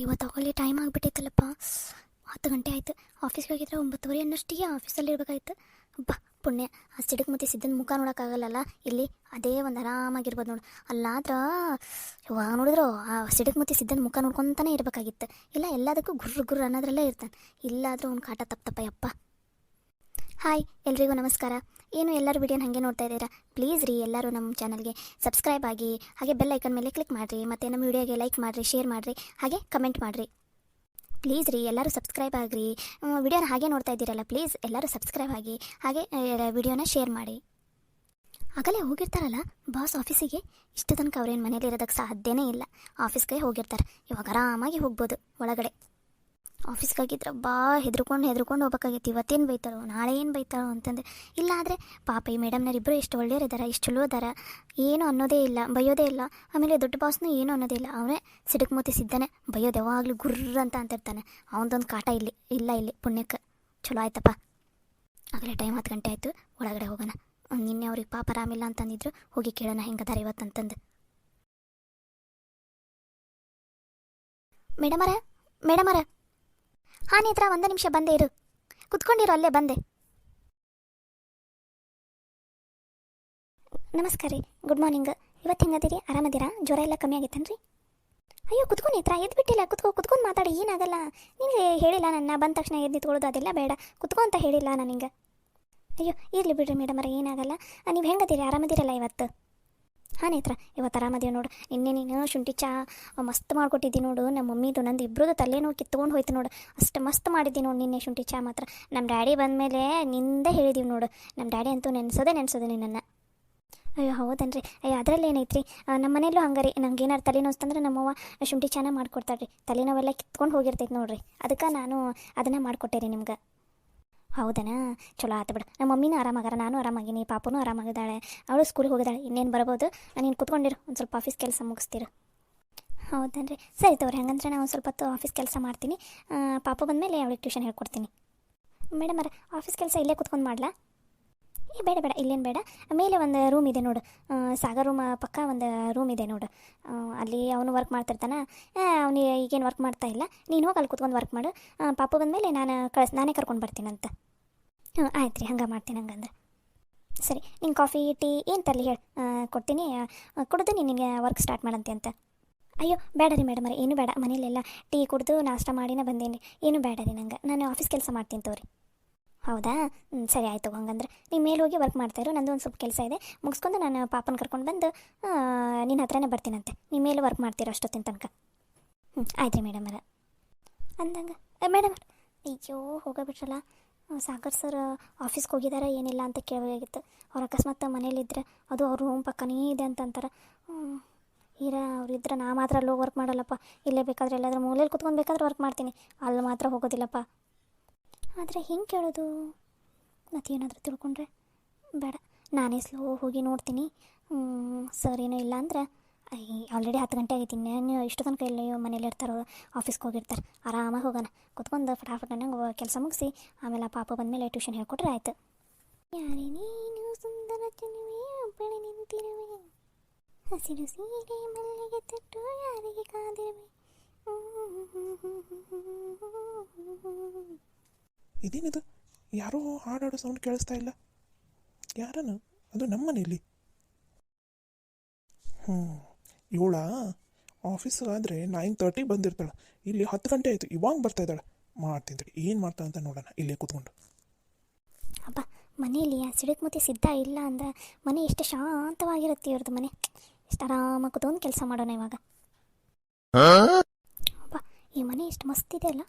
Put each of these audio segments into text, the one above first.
ಇವತ್ತು ತಗೊಳ್ಳಿ ಟೈಮ್ ಆಗಿಬಿಟ್ಟೈತಲ್ಲಪ್ಪ. 10 ಗಂಟೆ ಆಯಿತು. ಆಫೀಸ್ಗೆ ಹೋಗಿದ್ರೆ 9:30 ಅನ್ನೋಷ್ಟಿಗೆ ಆಫೀಸಲ್ಲಿ ಇರಬೇಕಾಯ್ತು. ಅಬ್ಬಾ ಪುಣ್ಯ, ಆ ಸಿಡಕ್ ಮುತ್ತಿ ಸಿದ್ದನ ಮುಖ ನೋಡೋಕ್ಕಾಗಲ್ಲಲ್ಲ. ಇಲ್ಲಿ ಅದೇ ಒಂದು ಆರಾಮಾಗಿರ್ಬೋದು ನೋಡು. ಅಲ್ಲಾದ್ರೆ ಇವಾಗ ನೋಡಿದ್ರು ಆ ಸಿಡಕ್ ಮುತ್ತಿ ಸಿದ್ದನ ಮುಖ ನೋಡ್ಕೊತಾನೆ ಇರಬೇಕಾಗಿತ್ತು. ಇಲ್ಲ ಎಲ್ಲದಕ್ಕೂ ಗುರ್ರು ಗುರ್ರು ಅನ್ನೋದ್ರಲ್ಲೇ ಇರ್ತಾನೆ. ಇಲ್ಲಾದರೂ ಅವ್ನು ಕಾಟ ತಪ್ಪಪ್ಪ ಯಪ್ಪ. ಹಾಯ್ ಎಲ್ರಿಗೂ ನಮಸ್ಕಾರ. ಏನು ಎಲ್ಲರೂ ವಿಡಿಯೋನ ಹಾಗೆ ನೋಡ್ತಾ ಇದ್ದೀರಾ? ಪ್ಲೀಸ್ ರೀ ಎಲ್ಲರೂ ನಮ್ಮ ಚಾನಲ್ಗೆ ಸಬ್ಸ್ಕ್ರೈಬ್ ಆಗಿ, ಹಾಗೆ ಬೆಲ್ ಐಕನ್ ಮೇಲೆ ಕ್ಲಿಕ್ ಮಾಡಿರಿ, ಮತ್ತು ನಮ್ಮ ವಿಡಿಯೋಗೆ ಲೈಕ್ ಮಾಡಿರಿ, ಶೇರ್ ಮಾಡಿರಿ, ಹಾಗೆ ಕಮೆಂಟ್ ಮಾಡಿರಿ. ಪ್ಲೀಸ್ ರೀ ಎಲ್ಲರೂ ಸಬ್ಸ್ಕ್ರೈಬ್ ಆಗಿರಿ. ವಿಡಿಯೋನ ಹಾಗೆ ನೋಡ್ತಾ ಇದ್ದೀರಲ್ಲ, ಪ್ಲೀಸ್ ಎಲ್ಲರೂ ಸಬ್ಸ್ಕ್ರೈಬ್ ಆಗಿ, ಹಾಗೆ ವಿಡಿಯೋನ ಶೇರ್ ಮಾಡಿ. ಆಗಲೇ ಹೋಗಿರ್ತಾರಲ್ಲ ಬಾಸ್ ಆಫೀಸಿಗೆ. ಇಷ್ಟು ತನಕ ಅವ್ರೇನು ಮನೇಲಿ ಇರೋದಕ್ಕೆ ಸಾಧ್ಯನೇ ಇಲ್ಲ. ಆಫೀಸ್ಗೆ ಹೋಗಿರ್ತಾರೆ. ಇವಾಗ ಆರಾಮಾಗಿ ಹೋಗ್ಬೋದು ಒಳಗಡೆ. ಆಫೀಸ್ಗಾಗಿದ್ರೆ ಹೆದ್ರುಕೊಂಡು ಹೋಗ್ಬೇಕಾಗಿತ್ತು. ಇವತ್ತೇನು ಬೈತಾರೋ, ನಾಳೆ ಏನು ಬೈತಾರೋ ಅಂತಂದು. ಇಲ್ಲ ಆದರೆ ಪಾಪ ಈ ಮೇಡಮ್ನವರಿಬ್ಬರು ಎಷ್ಟು ಒಳ್ಳೆಯರಿದ್ದಾರೆ, ಇಷ್ಟು ಚಲೋ ಅದಾರ. ಏನು ಅನ್ನೋದೇ ಇಲ್ಲ, ಬೈಯೋದೇ ಇಲ್ಲ. ಆಮೇಲೆ ದೊಡ್ಡ ಬಾಸ್ನೂ ಏನೂ ಅನ್ನೋದೇ ಇಲ್ಲ. ಅವನೇ ಸಿಡಕ್ ಮೂತಿ ಸಿದ್ದಾನೆ, ಬೈಯೋದು ಯಾವಾಗಲೂ ಗುರ್ರ ಅಂತಿರ್ತಾನೆ. ಅವನದೊಂದು ಕಾಟ ಇಲ್ಲಿ ಪುಣ್ಯಕ್ಕೆ ಚಲೋ ಆಯ್ತಪ್ಪ. ಆಗಲೇ ಟೈಮ್ 10 ಗಂಟೆ ಆಯಿತು. ಒಳಗಡೆ ಹೋಗೋಣ. ನಿನ್ನೆ ಅವ್ರಿಗೆ ಪಾಪ ಆರಾಮಿಲ್ಲ ಅಂತಂದಿದ್ರು. ಹೋಗಿ ಕೇಳೋಣ ಹೆಂಗದಾರ ಇವತ್ತಂತಂದು. ಮೇಡಮರ ಹಾಂ ನೇತ್ರ, 1 ನಿಮಿಷ ಬಂದೆ ಇರು. ಕುತ್ಕೊಂಡಿರೋ, ಅಲ್ಲೇ ಬಂದೆ. ನಮಸ್ಕಾರ ರೀ, ಗುಡ್ ಮಾರ್ನಿಂಗ್. ಇವತ್ತು ಹೆಂಗದಿರಿ? ಆರಾಮದಿರಾ? ಜ್ವರ ಎಲ್ಲ ಕಮ್ಮಿ ಆಗೈತೇನ್ರಿ? ಅಯ್ಯೋ ಕುತ್ಕೊಂಡು ನೇತ್ರ, ಎದ್ದು ಬಿಟ್ಟಿಲ್ಲ. ಕುತ್ಕೊಂಡು ಮಾತಾಡಿ, ಏನಾಗಲ್ಲ. ನಿನಗೆ ಹೇಳಿಲ್ಲ ನನ್ನ ಬಂದ ತಕ್ಷಣ ಎದ್ದು ನಿಂತ್ಕೊಳ್ಳೋದು ಅದೆಲ್ಲ ಬೇಡ. ಕುತ್ಕೊ ಅಂತ ಹೇಳಿಲ್ಲ ನಾನು ನಿಂಗೆ. ಅಯ್ಯೋ ಇರಲಿ ಬಿಡ್ರಿ ಮೇಡಮರ, ಏನಾಗಲ್ಲ. ನೀವು ಹೆಂಗದಿರಿ? ಆರಾಮದಿರಲ್ಲ ಇವತ್ತು? ಹಾಂ ನೇತ್ರ, ಇವತ್ತು ಆರಾಮದೇವು ನೋಡು. ನಿನ್ನೆ ನೀನು ಶುಂಠಿ ಚಾ ಮಸ್ತ್ ಮಾಡಿಕೊಟ್ಟಿದ್ದಿ ನೋಡು. ನಮ್ಮ ಮಮ್ಮಿದು ನಂದು ಇಬ್ಬರದು ತಲೆನೋವು ಕಿತ್ಕೊಂಡು ಹೋಯ್ತು ನೋಡು. ಅಷ್ಟು ಮಸ್ತ್ ಮಾಡಿದ್ದಿ ನೋಡು ನಿನ್ನೆ ಶುಂಠಿ ಚಾ ಮಾತ್ರ. ನಮ್ಮ ಡ್ಯಾಡಿ ಬಂದಮೇಲೆ ನಿಂದ ಹೇಳಿದೀವಿ ನೋಡು. ನಮ್ಮ ಡ್ಯಾಡಿ ಅಂತೂ ನೆನೆಸೋದೇ ನಿನ್ನನ್ನು. ಅಯ್ಯೋ ಹೌದನ್ರಿ. ಅಯ್ಯೋ ಅದರಲ್ಲಿ ಏನೈತ್ರಿ, ನಮ್ಮ ಮನೇಲೂ ಹಂಗೆ ರೀ. ನಂಗೆ ಏನಾರು ತಲೆನೋಸ್ತಂದ್ರೆ ನಮ್ಮವ್ವ ಶುಂಠಿ ಚಾನ ಮಾಡ್ಕೊಡ್ತಾಳೆ ರೀ. ತಲೆನೋವೆಲ್ಲ ಕಿತ್ಕೊಂಡು ಹೋಗಿರ್ತೈತೆ ನೋಡ್ರಿ. ಅದಕ್ಕೆ ನಾನು ಅದನ್ನು ಮಾಡಿಕೊಟ್ಟೆ ರೀ ನಿಮ್ಗೆ. ಹೌದನಾ? ಚಲೋ ಆಯ್ತು ಬಿಡು. ನಮ್ಮ ಮಮ್ಮಿನೂ ಆರಾಮಾಗಾರ, ನಾನು ಆರಾಮಾಗಿನಿ, ಪಾಪನೂ ಆರಾಮಾಗಿದ್ದಾಳೆ. ಅವಳು ಸ್ಕೂಲಿಗೆ ಹೋಗಿದ್ದಾಳೆ. ಇನ್ನೇನು ಬರ್ಬೋದು. ನೀನು ಕುತ್ಕೊಂಡಿರು, ಒಂದು ಸ್ವಲ್ಪ ಆಫೀಸ್ ಕೆಲಸ ಮುಗಿಸ್ತೀರು. ಹೌದನ್ರಿ, ಸರಿ ತಗೋರಿ. ಹಂಗಂದ್ರೆ ನಾನು ಒಂದು ಸ್ವಲ್ಪ ಹೊತ್ತು ಆಫೀಸ್ ಕೆಲಸ ಮಾಡ್ತೀನಿ. ಪಾಪ ಬಂದಮೇಲೆ ಅವಳಿಗೆ ಟ್ಯೂಷನ್ ಹೇಳ್ಕೊಡ್ತೀನಿ. ಮೇಡಮರ, ಆಫೀಸ್ ಕೆಲಸ ಇಲ್ಲೇ ಕುತ್ಕೊಂಡು ಮಾಡಲಾ? ಬೇಡ ಇಲ್ಲೇನು ಬೇಡ. ಮೇಲೆ ಒಂದು ರೂಮ್ ಇದೆ ನೋಡು, ಸಾಗರ್ ರೂಮ್ ಪಕ್ಕ ಒಂದು ರೂಮ್ ಇದೆ ನೋಡು. ಅಲ್ಲಿ ಅವನು ವರ್ಕ್ ಮಾಡ್ತಿರ್ತಾನೆ. ಅವನು ಈಗೇನು ವರ್ಕ್ ಮಾಡ್ತಾ ಇಲ್ಲ. ನೀನು ಹೋಗಿ ಅಲ್ಲಿ ಕುತ್ಕೊಂಡು ವರ್ಕ್ ಮಾಡು. ಪಾಪು ಬಂದಮೇಲೆ ನಾನೇ ಕರ್ಕೊಂಡು ಬರ್ತೀನಂತ. ಆಯ್ತು ರೀ, ಹಂಗೆ ಮಾಡ್ತೀನಿ. ಹಂಗಂದ್ರೆ ಸರಿ. ನಿಂಗೆ ಕಾಫಿ ಟೀ ಏನು ತರಲಿ ಹೇಳಿ, ಕೊಡ್ತೀನಿ. ಕುಡಿದು ನಿನಗೆ ವರ್ಕ್ ಸ್ಟಾರ್ಟ್ ಮಾಡಂತೆ ಅಂತ. ಅಯ್ಯೋ ಬೇಡ ರೀ ಮೇಡಮರ, ಏನೂ ಬೇಡ. ಮನೇಲೆಲ್ಲ ಟೀ ಕುಡಿದು ನಾಷ್ಟ ಮಾಡಿನೇ ಬಂದೇನಿ. ಏನೂ ಬೇಡ ರೀ ನಂಗೆ. ನಾನು ಆಫೀಸ್ ಕೆಲಸ ಮಾಡ್ತೀನಿ ತೋರಿ. ಹೌದಾ? ಸರಿ ಆಯಿತು. ಹಂಗಂದ್ರೆ ನೀವು ಮೇಲೆ ಹೋಗಿ ವರ್ಕ್ ಮಾಡ್ತಾಯಿರು. ನಂದು ಒಂದು ಸ್ವಲ್ಪ ಕೆಲಸ ಇದೆ, ಮುಗಿಸ್ಕೊಂಡು ನಾನು ಪಾಪನ ಕರ್ಕೊಂಡು ಬಂದು ನಿನ್ನ ಹತ್ರನೇ ಬರ್ತೀನಂತೆ. ನೀವು ಮೇಲೆ ವರ್ಕ್ ಮಾಡ್ತೀರೋ ಅಷ್ಟೊತ್ತಿನ ತನಕ. ಆಯ್ತು ರೀ ಮೇಡಮರ. ಅಂದಂಗೆ ಮೇಡಮ್, ಅಯ್ಯೋ ಹೋಗೋಬಿಟ್ರಲ್ಲ. ಸಾಗರ್ ಸರ್ ಆಫೀಸ್ಗೆ ಹೋಗಿದ್ದಾರೆ ಏನಿಲ್ಲ ಅಂತ ಕೇಳಬೇಕಾಗಿತ್ತು. ಅವ್ರು ಅಕಸ್ಮಾತ್ ಮನೇಲಿದ್ದರೆ, ಅದು ಅವ್ರ ರೂಮ್ ಪಕ್ಕನೇ ಇದೆ ಅಂತಂತಾರೆ. ಅವರಿದ್ರೆ ನಾ ಮಾತ್ರ ಅಲ್ಲಿ ಹೋಗಿ ವರ್ಕ್ ಮಾಡಲ್ಲಪ್ಪ. ಇಲ್ಲೇ ಬೇಕಾದರೆ ಎಲ್ಲಾದ್ರೂ ಮೂಲೆಯಲ್ಲಿ ಕುತ್ಕೊಂಡು ಬೇಕಾದ್ರೆ ವರ್ಕ್ ಮಾಡ್ತೀನಿ, ಅಲ್ಲಿ ಮಾತ್ರ ಹೋಗೋದಿಲ್ಲಪ್ಪ. ಆದರೆ ಹೆಂಗೆ ಕೇಳೋದು? ಮತ್ತೇನಾದರೂ ತಿಳ್ಕೊಂಡ್ರೆ ಬೇಡ. ನಾನೇ ಸ್ಲೋ ಹೋಗಿ ನೋಡ್ತೀನಿ. ಸರ್ ಏನೂ ಇಲ್ಲ ಅಂದ್ರೆ, ಆಲ್ರೆಡಿ 10 ಗಂಟೆ ಆಗೈತಿ. ಇನ್ನೇನು ಇಷ್ಟು ತನಕ ಇಲ್ಲಿ ಮನೇಲಿ ಇರ್ತಾರೋ, ಆಫೀಸ್ಗೆ ಹೋಗಿರ್ತಾರೆ. ಆರಾಮಾಗಿ ಹೋಗೋಣ. ಕುತ್ಕೊಂಡು ಫಟಾಫಟ್ ನಂಗೆ ಕೆಲಸ ಮುಗಿಸಿ ಆಮೇಲೆ ಪಾಪ ಬಂದಮೇಲೆ ಟ್ಯೂಷನ್ ಹೇಳ್ಕೊಟ್ರೆ ಆಯಿತು. ಯಾರೇ ನೀನು ಸುಂದರ ಚೆಲುವೆ, ಒಬ್ಬಳೆ ನಿಂತಿರುವೆ, ಹಸಿರು ಸೀರೆ ಮಲ್ಲಿಗೆ ತೊಟ್ಟು ಯಾರಿಗೆ ಕಾದಿರುವೆ. ಇದೇನಿದು? ಯಾರೋ ಹಾಡಾಡೋ ಸೌಂಡ್ ಕೇಳಿಸ್ತಾ ಇಲ್ಲ. ಯಾರನು ಅದು? ನಮ್ಮ ಮನೇಲಿ ಇವಳ ಆಫೀಸಾದರೆ 9:30 ಬಂದಿರ್ತಾಳೆ. ಇಲ್ಲಿ 10 ಗಂಟೆ ಆಯಿತು, ಇವಾಗ ಬರ್ತಾ ಇದ್ದಾಳೆ. ಮಾಡ್ತೀನಿ, ಏನು ಮಾಡ್ತಾ ಅಂತ ನೋಡೋಣ ಇಲ್ಲೇ ಕೂತ್ಕೊಂಡು. ಅಪ್ಪ ಮನೇಲಿ ಆ ಸಿಡಕ್ ಮುತ್ತಿ ಸಿದ್ಧ ಇಲ್ಲ ಅಂದ್ರೆ ಮನೆ ಎಷ್ಟು ಶಾಂತವಾಗಿರುತ್ತೆ ಇವ್ರದ್ದು ಮನೆ. ಎಷ್ಟು ಆರಾಮಾಗಿ ಕೂತ್ಕೊಂಡು ಕೆಲಸ ಮಾಡೋಣ ಇವಾಗ. ಅಪ್ಪ ಈ ಮನೆ ಎಷ್ಟು ಮಸ್ತ್ ಇದೆ ಅಲ್ಲ.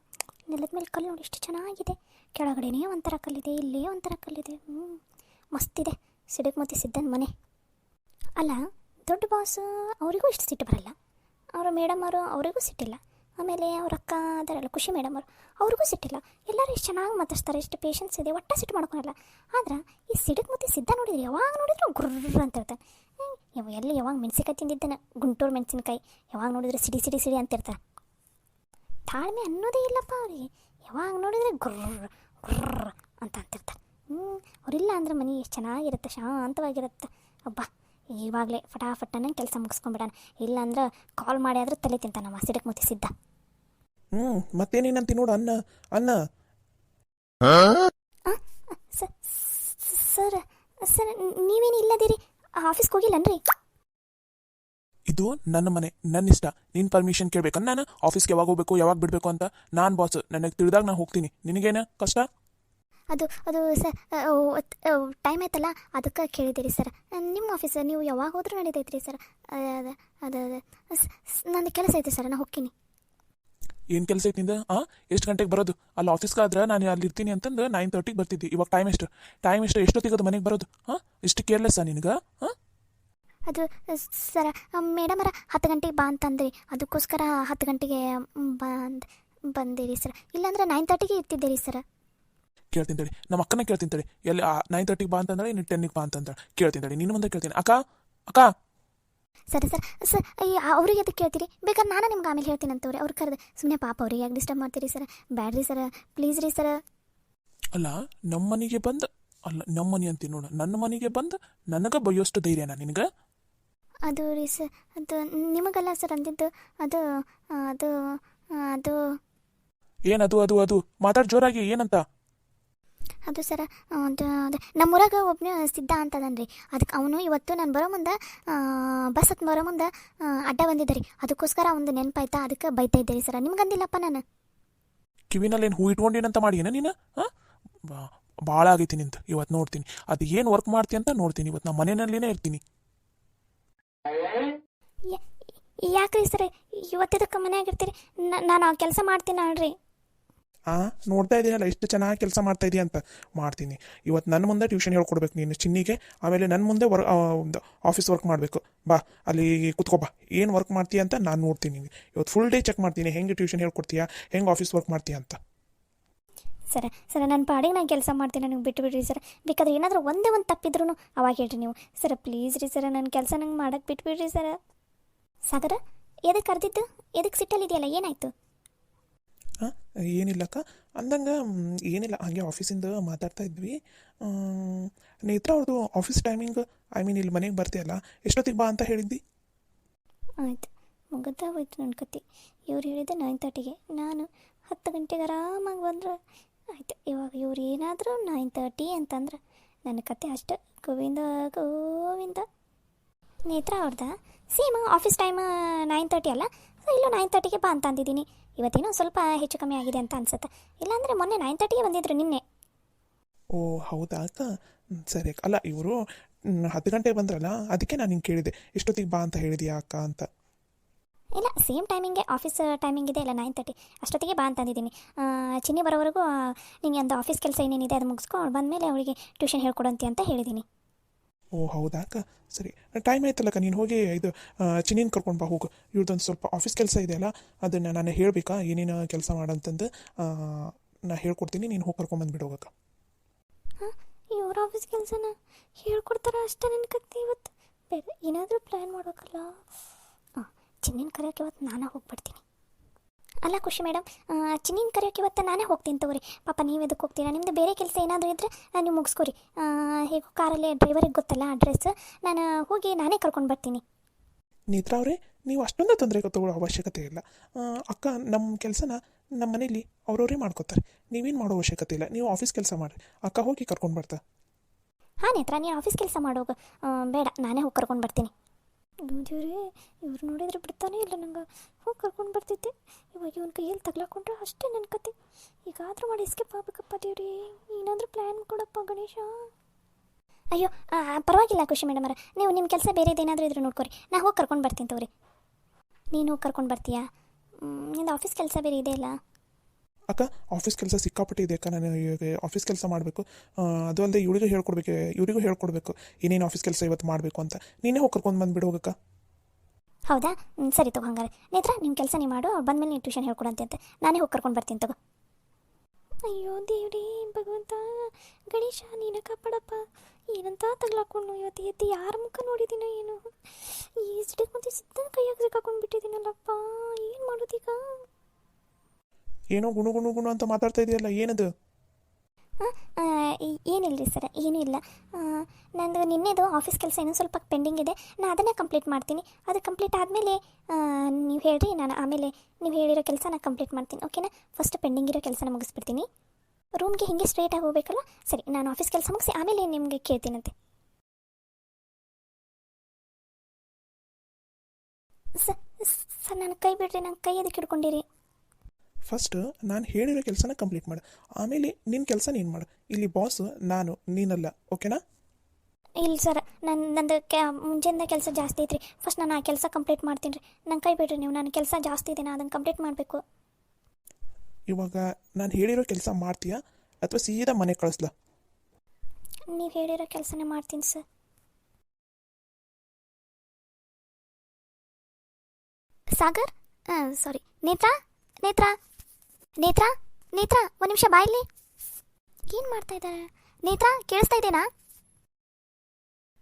ನೆಲದ ಮೇಲೆ ಕಲ್ಲು ನೋಡಿ ಎಷ್ಟು ಚೆನ್ನಾಗಿದೆ. ಕೆಳಗಡೆನೇ ಒಂಥರ ಕಲ್ಲಿದೆ, ಇಲ್ಲೇ ಒಂಥರ ಕಲ್ಲಿದೆ. ಮಸ್ತಿದೆ ಸಿಡಕ್ ಮುತ್ತಿ ಸಿದ್ದನ ಮನೆ. ಅಲ್ಲ, ದೊಡ್ಡ ಬಾಸ್ ಅವರಿಗೂ ಇಷ್ಟು ಸಿಟ್ಟು ಬರಲ್ಲ. ಅವರ ಮೇಡಮ್ ಅವರು ಅವರಿಗೂ ಸಿಟ್ಟಿಲ್ಲ. ಆಮೇಲೆ ಅವ್ರ ಅಕ್ಕ ಅದರಲ್ಲ ಖುಷಿ ಮೇಡಮ್ ಅವ್ರಿಗೂ ಸಿಟ್ಟಿಲ್ಲ. ಎಲ್ಲರೂ ಎಷ್ಟು ಚೆನ್ನಾಗಿ ಮಾತಾಡ್ತಾರೆ, ಎಷ್ಟು ಪೇಷನ್ಸ್ ಇದೆ, ಒಟ್ಟು ಸಿಟ್ಟು ಮಾಡ್ಕೊಳಲ್ಲ. ಆದ್ರೆ ಈ ಸಿಡಕ್ ಮುತ್ತಿ ಸಿದ್ಧ ನೋಡಿದ್ರೆ ಯಾವಾಗ ನೋಡಿದ್ರು ಗುರ್ರ ಅಂತ ಇರ್ತಾರೆ. ಯಾವಾಗ ಮೆಣಸಿನ್ಕಾಯಿ ತಿಂದಿದ್ದಾನೆ, ಗುಂಟೂರು ಮೆಣಸಿನ್ಕಾಯಿ, ಯಾವಾಗ ನೋಡಿದ್ರೆ ಸಿಡಿ ಅಂತಿರ್ತಾರೆ. ತಾಳ್ಮೆ ಅನ್ನೋದೇ ಇಲ್ಲಪ್ಪ ಅವ್ರಿಗೆ. ಯಾವಾಗ ನೋಡಿದರೆ ಗುರ್ರ ಅಂತ ಅಂತಿರ್ತಾರೆ. ಅವರಿಲ್ಲ ಅಂದ್ರೆ ಮನೆ ಎಷ್ಟು ಚೆನ್ನಾಗಿರುತ್ತೆ, ಶಾಂತವಾಗಿರುತ್ತೆ. ಅಬ್ಬ ಇವಾಗಲೇ ಫಟಾಫಟ್ಟನ ಕೆಲಸ ಮುಗಿಸ್ಕೊಂಡ್ಬಿಡೋಣ. ಇಲ್ಲಾಂದ್ರೆ ಕಾಲ್ ಮಾಡಿ ಆದರೂ ತಲೆ ತಿಂತಾನಮ್ಮ ಸಿಡಕ್ ಮುತ್ತಿ ಸಿದ್ಧ. ಮತ್ತೇನೇನಂತಿ ನೋಡು ಅನ್ನ ಅನ್ನ ಸರ್ ಸರ್ ನೀವೇನು ಇಲ್ಲದಿರಿ ಆಫೀಸ್ಗೆ ಹೋಗಿಲ್ಲನ್ರಿ? ಇದು ನನ್ನ ಮನೆ, ನನ್ನ ಇಷ್ಟ. ನೀನು ಪರ್ಮಿಷನ್ ಕೇಳ್ಬೇಕನ್ನ ನಾನು ಆಫೀಸ್ಗೆ ಯಾವಾಗ ಹೋಗ್ಬೇಕು ಯಾವಾಗ ಬಿಡಬೇಕು ಅಂತ? ನಾನು ಬಾಸ್, ನನಗೆ ತಿಳಿದಾಗ ನಾನು ಹೋಗ್ತೀನಿ. ನಿನಗೇನ ಕಷ್ಟ? ಅದು ಅದು ಸರ್ ಟೈಮ್ ಆಯ್ತಲ್ಲ ಅದಕ್ಕೆ ಕೇಳಿದ್ದೀರಿ ಸರ್. ನಿಮ್ಮ ಆಫೀಸ್ ನೀವು ಯಾವಾಗ ಹೋದ್ರೂ ನಡೀತೈತ್ರಿ ಸರ್. ಅದು ಅದು ನಂದು ಕೆಲಸ ಐತೆ ಸರ್, ನಾನು ಹೋಗ್ತೀನಿ. ಏನು ಕೆಲಸ ಐತಿ ನಿಂದ? ಎಷ್ಟು ಗಂಟೆಗೆ ಬರೋದು? ಅಲ್ಲಿ ಆಫೀಸ್ಗೆ ಆದ್ರೆ ನಾನು ಅಲ್ಲಿ ಇರ್ತೀನಿ ಅಂತಂದು 9:30 ಬರ್ತಿದ್ದಿ. ಇವಾಗ ಟೈಮ್ ಎಷ್ಟು ಎಷ್ಟೊತ್ತಿಗೆ ಮನೆಗೆ ಬರೋದು? ಇಷ್ಟು ಕೇರ್ಲೆಸ್ಸಾ ನಿನಗೆ? ಅದು ಸರ ಮೇಡಮರ 10 ಗಂಟೆಗೆ ಬಾ ಅಂತಂದ್ರಿ, ಅದಕ್ಕೋಸ್ಕರ 10 ಗಂಟೆಗೆ ಬಂದಿರಿ ಸರ್. ಇಲ್ಲಾಂದ್ರೆ 9:30ಗೆ ಇರ್ತಿದ್ದೀರಿ ಸರ್. ಕೇಳ್ತೀನಿ ತಡಿ, ನಮ್ಮ ಅಕ್ಕನ ಕೇಳ್ತೀನಿ ತಡಿ. ಎಲ್ಲಿ 9:30 ಬಾ ಅಂತಂದ್ರೆ ಇನ್ನು 10ಗೆ ಬಾ ಅಂತಂದ್ರೆ ಕೇಳ್ತೀನಿ ತಡಿ. ನಿನ್ನ ಮುಂದೆ ಕೇಳ್ತೀನಿ. ಅಕ್ಕ ಅಕ್ಕ ಸರ್ ಸರ್ ಸರ್ ಅವ್ರಿಗೆ ಅದಕ್ಕೆ ಕೇಳ್ತೀರಿ? ಬೇಕಾದ್ರೆ ನಾನು ನಿಮ್ಗೆ ಆಮೇಲೆ ಹೇಳ್ತೀನಿ ಅಂತವ್ರಿ. ಅವ್ರು ಕರೆದು ಸುಮ್ಮನೆ ಪಾಪ ಅವ್ರಿಗೆ ಯಾಕೆ ಡಿಸ್ಟರ್ಬ್ ಮಾಡ್ತೀರಿ ಸರ್? ಬ್ಯಾಡ್ರಿ ಸರ್, ಪ್ಲೀಸ್ ರೀ ಸರ್. ಅಲ್ಲ ನಮ್ಮ ಮನೆಗೆ ಬಂದು, ಅಲ್ಲ ನಮ್ಮ ಮನೆ ಅಂತೀನಿ ನೋಡು, ನನ್ನ ಮನೆಗೆ ಬಂದು ನನಗೆ ಬೈಯೋಷ್ಟು ಧೈರ್ಯನಾ ನಿನಗೆ? ಅದು ರೀ ಸರ್, ಅದು ನಿಮಗಲ್ಲ ಸರ್ ಅಂದಿದ್ದು. ಅದು ಅದು ಅದು ಏನದು? ಅದು ಮಾತಾಡ್ ಜೋರಾಗಿ, ಏನಂತ? ಅದು ಸರ ಅದು ಅದು ನಮ್ಮೂರಾಗ ಒಬ್ಬನೇ ಸಿದ್ಧ ಅಂತದನ್ರಿ. ಅದಕ್ಕೆ ಅವನು ಇವತ್ತು ನಾನು ಬರೋ ಮುಂದೆ ಬಸ್ ಹತ್ತು ಬರೋ ಮುಂದೆ ಅಡ್ಡ ಬಂದಿದ್ದೆ ರೀ. ಅದಕ್ಕೋಸ್ಕರ ಅವನು ನೆನಪಾಯ್ತಾ, ಅದಕ್ಕೆ ಬೈತಾ ಇದ್ದೆ ರೀ ಸರ. ನಿಮ್ಗೆ ಅಂದಿಲ್ಲಪ್ಪ ನಾನು. ಕಿವಿನಲ್ಲಿ ಏನು ಹೂ ಇಟ್ಕೊಂಡೇನಂತ ಮಾಡಿಯೇನ ನೀನು? ಭಾಳ ಆಗೈತಿ ನಿಂತು. ಇವತ್ತು ನೋಡ್ತೀನಿ ಅದು ಏನು ವರ್ಕ್ ಮಾಡ್ತೀನಿ ಅಂತ ನೋಡ್ತೀನಿ. ಇವತ್ತು ನಮ್ಮ ಮನೆಯಲ್ಲಿನೇ ಇರ್ತೀನಿ. ಯಾಕ್ರಿ ಸರ್ ಇವತ್ತಿದಕ್ಕೆ ಮನೆಯಾಗಿರ್ತೀರಿ? ನಾನು ಆ ಕೆಲಸ ಮಾಡ್ತೀನಿ ಅಲ್ರಿ. ನೋಡ್ತಾ ಇದ್ದೀನಲ್ಲ ಎಷ್ಟು ಚೆನ್ನಾಗಿ ಕೆಲಸ ಮಾಡ್ತಾ ಇದೀಯ ಅಂತ. ಮಾಡ್ತೀನಿ. ಇವತ್ತು ನನ್ನ ಮುಂದೆ ಟ್ಯೂಷನ್ ಹೇಳ್ಕೊಡ್ಬೇಕು ನೀನು ಚಿನ್ನಿಗೆ. ಆಮೇಲೆ ನನ್ನ ಮುಂದೆ ಆಫೀಸ್ ವರ್ಕ್ ಮಾಡಬೇಕು. ಬಾ ಅಲ್ಲಿ ಕುತ್ಕೋ ಬಾ. ಏನು ವರ್ಕ್ ಮಾಡ್ತೀಯ ಅಂತ ನಾನು ನೋಡ್ತೀನಿ. ಇವತ್ತು ಫುಲ್ ಡೇ ಚೆಕ್ ಮಾಡ್ತೀನಿ, ಹೆಂಗೆ ಟ್ಯೂಷನ್ ಹೇಳ್ಕೊಡ್ತೀಯಾ, ಹೆಂಗೆ ಆಫೀಸ್ ವರ್ಕ್ ಮಾಡ್ತೀಯ ಅಂತ. ಸರ ನನ್ನ ಪಾಡಿಗೆ ನಾನು ಕೆಲಸ ಮಾಡ್ತೀನಿ, ನನಗೆ ಬಿಟ್ಟು ಬಿಡ್ರಿ ಸರ್. ಬೇಕಾದ್ರೆ ಏನಾದರೂ ಒಂದೇ ಒಂದು ತಪ್ಪಿದ್ರೂ ಅವಾಗ ಹೇಳ್ರಿ ನೀವು ಸರ. ಪ್ಲೀಸ್ ರೀ ಸರ, ನನ್ನ ಕೆಲಸ ನಂಗೆ ಮಾಡೋಕ್ಕೆ ಬಿಟ್ಬಿಡ್ರಿ ಸರ. ಸಾಗರ ಎದಕ್ಕೆ ಕರೆದಿದ್ದು? ಎದಕ್ಕೆ ಸಿಟ್ಟಲ್ಲಿದೆಯಲ್ಲ, ಏನಾಯಿತು? ಏನಿಲ್ಲಕ್ಕ ಅಂದಂಗೆ ಏನಿಲ್ಲ, ಹಾಗೆ ಆಫೀಸಿಂದ ಮಾತಾಡ್ತಾ ಇದ್ವಿ. ನೇತ್ರ ಅವ್ರದ್ದು ಆಫೀಸ್ ಟೈಮಿಂಗ್, ಇಲ್ಲಿ ಮನೆಗೆ ಬರ್ತೀಯಲ್ಲ ಎಷ್ಟೊತ್ತಿಗೆ ಬಾ ಅಂತ ಹೇಳಿದ್ದಿ? ಆಯ್ತು, ಮುಗಿದ ಹೋಯ್ತು ನನ್ನ ಕತೆ. ಇವ್ರು ಹೇಳಿದ್ದೆ 9:30ಗೆ, ನಾನು 10 ಗಂಟೆಗೆ ಆರಾಮಾಗಿ ಬಂದ್ರೆ ಆಯ್ತು. ಇವಾಗ ಇವ್ರು ಏನಾದರೂ 9:30 ಅಂತಂದ್ರೆ ನನ್ನ ಕತೆ ಅಷ್ಟೆ. ಗೋವಿಂದ ಗೋವಿಂದ. ನೇತ್ರ ಅವ್ರದ ಸೇಮ್ ಆಫೀಸ್ ಟೈಮ್ 9:30 ಅಲ್ಲ, ಇಲ್ಲೂ 9:30ಗೆ ಬಾ ಅಂತ ಅಂದಿದ್ದೀನಿ. ಇವತ್ತೇನೋ ಸ್ವಲ್ಪ ಹೆಚ್ಚು ಕಮ್ಮಿ ಆಗಿದೆ ಅಂತ ಅನ್ಸುತ್ತೆ. ಇಲ್ಲಾಂದರೆ ಮೊನ್ನೆ 9:30ಗೆ ಬಂದಿದ್ರು, ನಿನ್ನೆ. ಓ ಹೌದಾ ಅಕ್ಕ, ಸರಿ ಅಕ್ಕ. ಅಲ್ಲ ಇವರು 10 ಗಂಟೆಗೆ ಬಂದ್ರಲ್ಲ, ಅದಕ್ಕೆ ನಾನು ಹಿಂಗೆ ಕೇಳಿದೆ ಎಷ್ಟೊತ್ತಿಗೆ ಬಾ ಅಂತ ಹೇಳಿದೆಯಾ ಅಕ್ಕ ಅಂತ. ಇಲ್ಲ, ಸೇಮ್ ಟೈಮಿಂಗೆ ಆಫೀಸ್ ಟೈಮಿಂಗ್ ಇದೆ ಅಲ್ಲ 9:30, ಅಷ್ಟೊತ್ತಿಗೆ ಬಾ ಅಂತ ಅಂದಿದ್ದೀನಿ. ಚಿನ್ನಿ ಬರೋವರೆಗೂ ನಿನಗೆ ಒಂದು ಆಫೀಸ್ ಕೆಲಸ ಏನೇನಿದೆ ಅದು ಮುಗಿಸ್ಕೊ, ಬಂದಮೇಲೆ ಅವಳಿಗೆ ಟ್ಯೂಷನ್ ಹೇಳ್ಕೊಡಂತೆ ಅಂತ ಹೇಳಿದ್ದೀನಿ. ಓ ಹೌದಾ ಅಕ್ಕ, ಸರಿ. ಟೈಮ್ ಆಯ್ತಲ್ಲಕ್ಕ, ನೀನು ಹೋಗಿ ಇದು ಚಿನ್ನಿನ ಕರ್ಕೊಂಡು ಬಾ, ಹೋಗು. ಇವ್ರದ್ದೊಂದು ಸ್ವಲ್ಪ ಆಫೀಸ್ ಕೆಲಸ ಇದೆಯಲ್ಲ, ಅದನ್ನು ನಾನು ಹೇಳಬೇಕಾ ಏನೇನು ಕೆಲಸ ಮಾಡಂತಂದು ನಾನು ಹೇಳ್ಕೊಡ್ತೀನಿ. ನೀನು ಹೋಗಿ ಕರ್ಕೊಂಬಂದುಬಿಡು ಹೋಗಕ್ಕ. ಇವ್ರ ಆಫೀಸ್ ಕೆಲಸನ ಹೇಳ್ಕೊಡ್ತಾರ ಅಷ್ಟೇ ನನ್ನ ಕತ್ತಿ. ಇವತ್ತು ಬೇರೆ ಏನಾದರೂ ಪ್ಲ್ಯಾನ್ ಮಾಡ್ಬೇಕಲ್ಲ. ಚಿನ್ನಿನ ಕರೆಯೋಕೆ ಇವತ್ತು ನಾನೇ ಹೋಗ್ಬಿಡ್ತೀನಿ. ಅಲ್ಲ ಖುಷಿ ಮೇಡಮ್, ಚಿನ್ನಿನ ಕರೆಯೋಕೆ ಇವತ್ತು ನಾನೇ ಹೋಗ್ತೀನಿ ತಗೋರಿ. ಪಾಪ ನೀವು ಎದಕ್ಕೆ ಹೋಗ್ತೀರಾ? ನಿಮ್ಮದು ಬೇರೆ ಕೆಲಸ ಏನಾದರೂ ಇದ್ದರೆ ನೀವು ಮುಗಿಸ್ಕೊರಿ. ಹೇಗೂ ಕಾರಲ್ಲಿ ಡ್ರೈವರಿಗೆ ಗೊತ್ತಲ್ಲ ಅಡ್ರೆಸ್, ನಾನು ಹೋಗಿ ನಾನೇ ಕರ್ಕೊಂಡು ಬರ್ತೀನಿ. ನೇತ್ರ ಅವರೇ, ನೀವು ಅಷ್ಟೊಂದು ತೊಂದರೆ ತಗೊಳ್ಳೋ ಅವಶ್ಯಕತೆ ಇಲ್ಲ. ಅಕ್ಕ ನಮ್ಮ ಕೆಲಸನ ನಮ್ಮ ಮನೇಲಿ ಅವ್ರವರೇ ಮಾಡ್ಕೋತಾರೆ. ನೀವೇನು ಮಾಡೋ ಅವಶ್ಯಕತೆ ಇಲ್ಲ. ನೀವು ಆಫೀಸ್ ಕೆಲಸ ಮಾಡಿರಿ, ಅಕ್ಕ ಹೋಗಿ ಕರ್ಕೊಂಡು ಬರ್ತಾ. ಹಾಂ ನೇತ್ರ, ನೀನು ಆಫೀಸ್ ಕೆಲಸ ಮಾಡೋಗ, ಬೇಡ ನಾನೇ ಹೋಗಿ ಕರ್ಕೊಂಡು ಬರ್ತೀನಿ. ದೇವ್ರೇ, ಇವ್ರು ನೋಡಿದ್ರೆ ಬಿಡ್ತಾನೆ ಇಲ್ಲ ನಂಗೆ. ಹೋಗಿ ಕರ್ಕೊಂಡು ಬರ್ತಿದ್ದೆ, ಇವಾಗ ಇವನ ಕೈಯಲ್ಲಿ ತಗ್ಲಾಕೊಂಡ್ರೆ ಅಷ್ಟೇ ನನ್ನ ಕತೆ. ಈಗಾದರೂ ಮಾಡಿ ಎಸ್ಕೇಪ್ ಆಗ್ಬೇಕಪ್ಪ ದೇವ್ರಿ. ಏನಾದರೂ ಪ್ಲ್ಯಾನ್ ಕೊಡಪ್ಪ ಗಣೇಶ. ಅಯ್ಯೋ ಪರವಾಗಿಲ್ಲ ಖುಷಿ ಮೇಡಮರ, ನೀವು ನಿಮ್ಮ ಕೆಲಸ ಬೇರೆದೇನಾದರೂ ಇದ್ರೂ ನೋಡ್ಕೊರಿ, ನಾ ಹೋಗಿ ಕರ್ಕೊಂಡು ಬರ್ತೀನಿ ತಗೋರಿ. ನೀನು ಹೋಗಿ ಕರ್ಕೊಂಡು ಬರ್ತೀಯಾ? ನಿಂದು ಆಫೀಸ್ ಕೆಲಸ ಬೇರೆ ಇದೆ ಅಲ್ಲ? ಅಕ್ಕ ಆಫೀಸ್ ಕೆಲಸ ಸಿಕ್ಕಾಪಟ್ಟೆ ಇದೆ ಅಕ್ಕ. ನಾನು ಇವಾಗ ಆಫೀಸ್ ಕೆಲಸ ಮಾಡಬೇಕು. ಅದು ಅಲ್ಲದೆ ಇವರಿಗೂ ಹೇಳ್ಕೊಡ್ಬೇಕು ಏನೇನು ಆಫೀಸ್ ಕೆಲಸ ಇವತ್ತು ಮಾಡಬೇಕು ಅಂತ. ನೀನೇ ಹೋಗಿ ಕರ್ಕೊಂಡು ಬಂದುಬಿಡು ಹೋಗಕ್ಕ. ಹೌದಾ, ಸರಿ ತಗೋ. ಹಂಗಾರೆ ನೇತ್ರ ನಿಮ್ಮ ಕೆಲಸ ನೀವು ಮಾಡು, ಅವ್ರು ಬಂದಮೇಲೆ ನೀವು ಟ್ಯೂಷನ್ ಹೇಳ್ಕೊಡಂತೆ ಅಂತ ನಾನೇ ಹೋಗಿ ಕರ್ಕೊಂಡು ಬರ್ತೀನಿ ತಗೋ. ಅಯ್ಯೋ ದೇವ್ರಿ ಭಗವಂತ, ಗಣೇಶ ನೀನ ಕಾಪಾಡಪ್ಪ. ಏನಂತ ತಗ್ಲಾಕೊಂಡು ಇವತ್ತು ಎದ್ದು ಯಾರ ಮುಖ ನೋಡಿದ್ದೀನೋ ಏನು, ಈ ಸಿಡಿಗೆ ಮತ್ತೆ ಸಿದ್ಧ ಕೈಯಾಗ ಸಿಕ್ಕಾಕೊಂಡು ಬಿಟ್ಟಿದ್ದೀನಲ್ಲಪ್ಪ. ಏನು ಮಾಡೋದೀಗ? ಏನೋ ಗುಣು ಅಂತ ಮಾತಾಡ್ತಾ ಇದೆಯಲ್ಲ, ಏನದು? ಏನಿಲ್ಲ ರೀ ಸರ್, ಏನೂ ಇಲ್ಲ. ನಂದು ನಿನ್ನೆದು ಆಫೀಸ್ ಕೆಲಸ ಇನ್ನೂ ಸ್ವಲ್ಪ ಪೆಂಡಿಂಗ್ ಇದೆ, ನಾನು ಅದನ್ನೇ ಕಂಪ್ಲೀಟ್ ಮಾಡ್ತೀನಿ. ಅದು ಕಂಪ್ಲೀಟ್ ಆದಮೇಲೆ ನೀವು ಹೇಳ್ರಿ, ನಾನು ಆಮೇಲೆ ನೀವು ಹೇಳಿರೋ ಕೆಲಸನ ಕಂಪ್ಲೀಟ್ ಮಾಡ್ತೀನಿ. ಓಕೆನಾ? ಫಸ್ಟ್ ಪೆಂಡಿಂಗ್ ಇರೋ ಕೆಲಸನ ಮುಗಿಸ್ಬಿಡ್ತೀನಿ. ರೂಮ್ಗೆ ಹಿಂಗೆ ಸ್ಟ್ರೇಟಾಗಿ ಹೋಗ್ಬೇಕಲ್ಲ? ಸರಿ, ನಾನು ಆಫೀಸ್ ಕೆಲಸ ಮುಗಿಸಿ ಆಮೇಲೆ ನಿಮಗೆ ಕೇಳ್ತೀನಂತೆ. ಸರ್ ನನ್ನ ಕೈ ಬಿಡ್ರಿ, ನನ್ನ ಕೈ ಅದಕ್ಕೆ ಹಿಡ್ಕೊಂಡಿರಿ. ಫಸ್ಟ್ ನಾನು ಹೇಳಿರೋ ಕೆಲಸನ ಕಂಪ್ಲೀಟ್ ಮಾಡು, ಆಮೇಲೆ ನಿನ್ನ ಕೆಲಸ ನೀನು ಮಾಡು. ಇಲ್ಲಿ ಬಾಸ್ ನಾನು, ನೀನಲ್ಲ. ಓಕೆನಾ? ಇಲ್ಲ ಸರ್, ನಂದು ಮುಂಚೆಯಿಂದ ಕೆಲಸ ಜಾಸ್ತಿ ಐತ್ರಿ. ಫಸ್ಟ್ ನಾನು ಆ ಕೆಲಸ ಕಂಪ್ಲೀಟ್ ಮಾಡ್ತೀನಿ ರೀ. ನನ್ನ ಕೈ ಬಿಡ್ರಿ ನೀವು, ನನ್ನ ಕೆಲಸ ಜಾಸ್ತಿ ಇದೆ, ನಾನು ಅದನ್ನು ಕಂಪ್ಲೀಟ್ ಮಾಡಬೇಕು. ಇವಾಗ ನಾನು ಹೇಳಿರೋ ಕೆಲಸ ಮಾಡ್ತೀಯಾ ಅಥವಾ ಸೀದಾ ಮನೆ ಕಳಿಸ್ಲಾ? ನೀವು ಹೇಳಿರೋ ಕೆಲಸನೇ ಮಾಡ್ತೀನಿ ಸರ್. ಸಾಗರ್, ಸಾರಿ, ನೇತ್ರಾ ನೇತ್ರಾ ನೇತ್ರಾ ನೇತ್ರಾ, ಒಂದು ನಿಮಿಷ ಬಾಯಿಲಿ. ಏನು ಮಾಡ್ತಾ ಇದ್ದಾರೆ? ನೇತ್ರಾ, ಕೇಳಿಸ್ತಾ ಇದ್ದೇನಾ?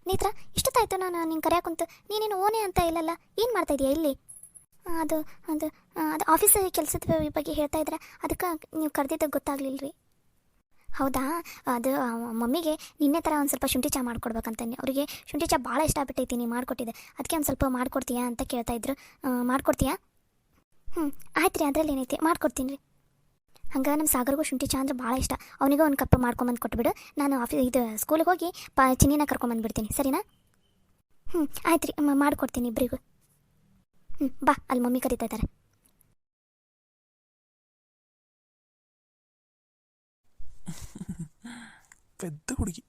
ನೇತ್ರಾ, ಇಷ್ಟೊತ್ತಾಯ್ತು ನಾನು ನಿಂಗೆ ಕರೆಯಾಕ ಕುಂತು, ನೀನೇನು ಓನೇ ಅಂತ ಇಲ್ಲಲ್ಲ, ಏನು ಮಾಡ್ತಾ ಇದೀಯಾ ಇಲ್ಲಿ? ಅದು ಅದು ಅದು ಆಫೀಸ್ ಕೆಲಸದ ಬಗ್ಗೆ ಹೇಳ್ತಾ ಇದ್ರೆ, ಅದಕ್ಕೆ ನೀವು ಕರೆದಿದ್ದಾಗ ಗೊತ್ತಾಗ್ಲಿಲ್ಲ ರೀ. ಹೌದಾ? ಅದು ಮಮ್ಮಿಗೆ ನಿನ್ನೆ ಥರ ಒಂದು ಸ್ವಲ್ಪ ಶುಂಠಿ ಚಹಾ ಮಾಡ್ಕೊಡ್ಬೇಕಂತ. ಅವರಿಗೆ ಶುಂಠಿ ಚಹಾ ಭಾಳ ಇಷ್ಟ ಆಗ್ಬಿಟ್ಟೈತಿ, ನೀ ಮಾಡಿಕೊಟ್ಟಿದ್ದೆ. ಅದಕ್ಕೆ ಒಂದು ಸ್ವಲ್ಪ ಮಾಡ್ಕೊಡ್ತೀಯಾ ಅಂತ ಕೇಳ್ತಾಯಿದ್ರು. ಮಾಡ್ಕೊಡ್ತೀಯಾ? ಆಯ್ತು ರೀ, ಅದರಲ್ಲಿ ಏನೈತಿ, ಮಾಡ್ಕೊಡ್ತೀನಿ ರೀ. ಹಂಗೆ ನಮ್ಮ ಸಾಗರ್ಗೂ ಶುಂಠಿ ಚಹಾ ಅಂದ್ರೆ ಭಾಳ ಇಷ್ಟ. ಅವನಿಗೂ ಒಂದು ಕಪ್ ಮಾಡ್ಕೊಂಬಂದು ಕೊಟ್ಬಿಡು. ನಾನು ಇದು ಸ್ಕೂಲಿಗೆ ಹೋಗಿ ಚಿನ್ನಿನ ಕರ್ಕೊಂಬಂದುಬಿಡ್ತೀನಿ, ಸರಿನಾ? ಆಯ್ತು ರೀ, ಮಾಡಿಕೊಡ್ತೀನಿ ಇಬ್ಬರಿಗೂ. ಬಾ, ಅಲ್ಲಿ ಮಮ್ಮಿ ಕರಿತಾ ಇದ್ದಾರೆ. ಪೆದ್ದ ಹುಡುಗಿ.